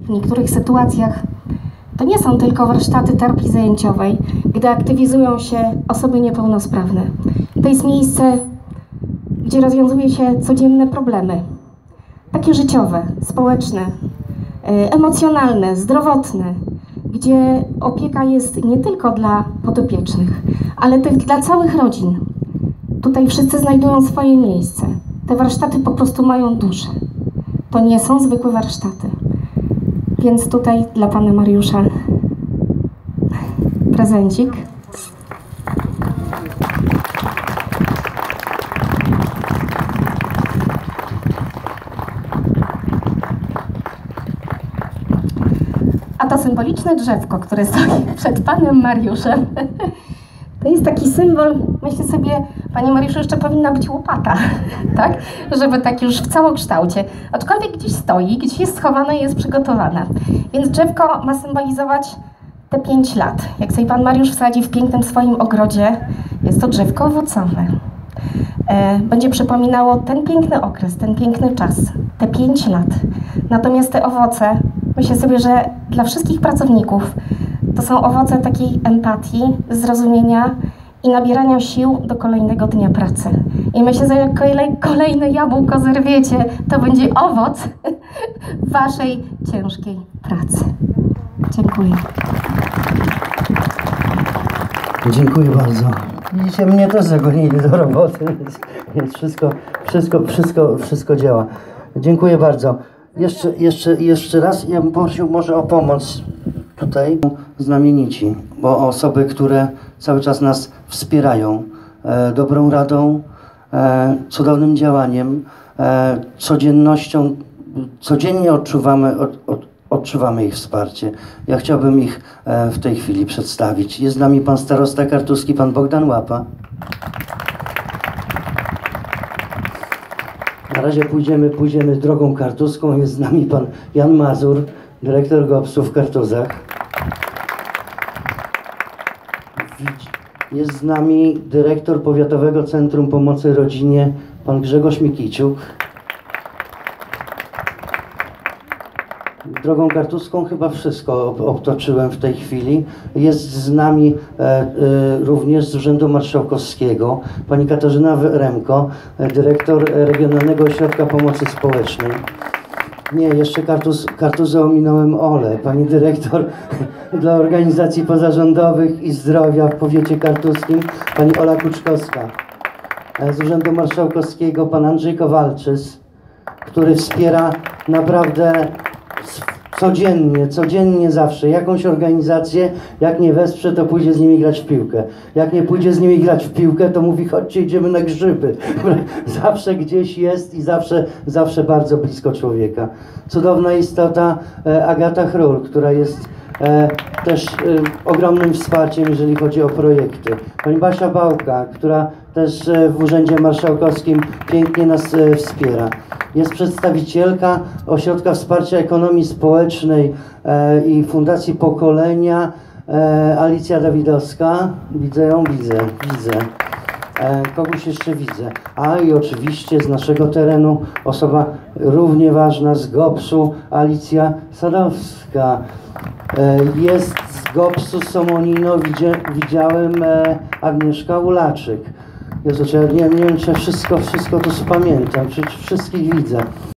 W niektórych sytuacjach to nie są tylko warsztaty terapii zajęciowej, gdy aktywizują się osoby niepełnosprawne. To jest miejsce, gdzie rozwiązuje się codzienne problemy, takie życiowe, społeczne, emocjonalne, zdrowotne, gdzie opieka jest nie tylko dla podopiecznych, ale też dla całych rodzin. Tutaj wszyscy znajdują swoje miejsce. Te warsztaty po prostu mają duszę. To nie są zwykłe warsztaty. Więc tutaj dla pana Mariusza prezencik. A to symboliczne drzewko, które stoi przed panem Mariuszem. To jest taki symbol, myślę sobie, panie Mariuszu, jeszcze powinna być łopata, tak? Żeby tak już w całokształcie. Aczkolwiek gdzieś stoi, gdzieś jest schowana i jest przygotowana. Więc drzewko ma symbolizować te 5 lat. Jak sobie pan Mariusz wsadzi w pięknym swoim ogrodzie, jest to drzewko owocowe. Będzie przypominało ten piękny okres, ten piękny czas, te 5 lat. Natomiast te owoce, myślę sobie, że dla wszystkich pracowników to są owoce takiej empatii, zrozumienia i nabierania sił do kolejnego dnia pracy. I myślę, że jak kolejne jabłko zerwiecie, to będzie owoc waszej ciężkiej pracy. Dziękuję. Dziękuję bardzo. Widzicie, mnie też zagonili do roboty, więc wszystko działa. Dziękuję bardzo. Jeszcze raz ja bym prosił może o pomoc tutaj znamienici, bo osoby, które cały czas nas wspierają dobrą radą, cudownym działaniem, codziennością, codziennie odczuwamy ich wsparcie. Ja chciałbym ich w tej chwili przedstawić. Jest z nami pan starosta kartuski, pan Bogdan Łapa. Na razie pójdziemy drogą kartuską. Jest z nami pan Jan Mazur, dyrektor GOPS-u w Kartuzach. Jest z nami dyrektor Powiatowego Centrum Pomocy Rodzinie, pan Grzegorz Mikiciuk. Drogą kartuską chyba wszystko obtoczyłem w tej chwili. Jest z nami również z Urzędu Marszałkowskiego pani Katarzyna Remko, dyrektor Regionalnego Ośrodka Pomocy Społecznej. Nie, jeszcze Kartuzę ominąłem Olę, pani dyrektor dla organizacji pozarządowych i zdrowia w powiecie kartuskim, pani Ola Kuczkowska. Z Urzędu Marszałkowskiego pan Andrzej Kowalczys, który wspiera naprawdę codziennie zawsze jakąś organizację. Jak nie wesprze, to pójdzie z nimi grać w piłkę. Jak nie pójdzie z nimi grać w piłkę, to mówi: chodźcie, idziemy na grzyby. Zawsze gdzieś jest i zawsze bardzo blisko człowieka. Cudowna istota Agata Chrul, która jest też ogromnym wsparciem, jeżeli chodzi o projekty. Pani Basia Bałka, która też w Urzędzie Marszałkowskim pięknie nas wspiera. Jest przedstawicielka Ośrodka Wsparcia Ekonomii Społecznej i Fundacji Pokolenia, Alicja Dawidowska. Widzę ją? Widzę. Kogoś jeszcze widzę. A i oczywiście z naszego terenu osoba równie ważna z GOPS-u, Alicja Sadowska. Jest z GOPS-u Somonino, widziałem Agnieszka Ulaczyk. Jezu, ja nie wiem, czy wszystko to pamiętam, czy wszystkich widzę.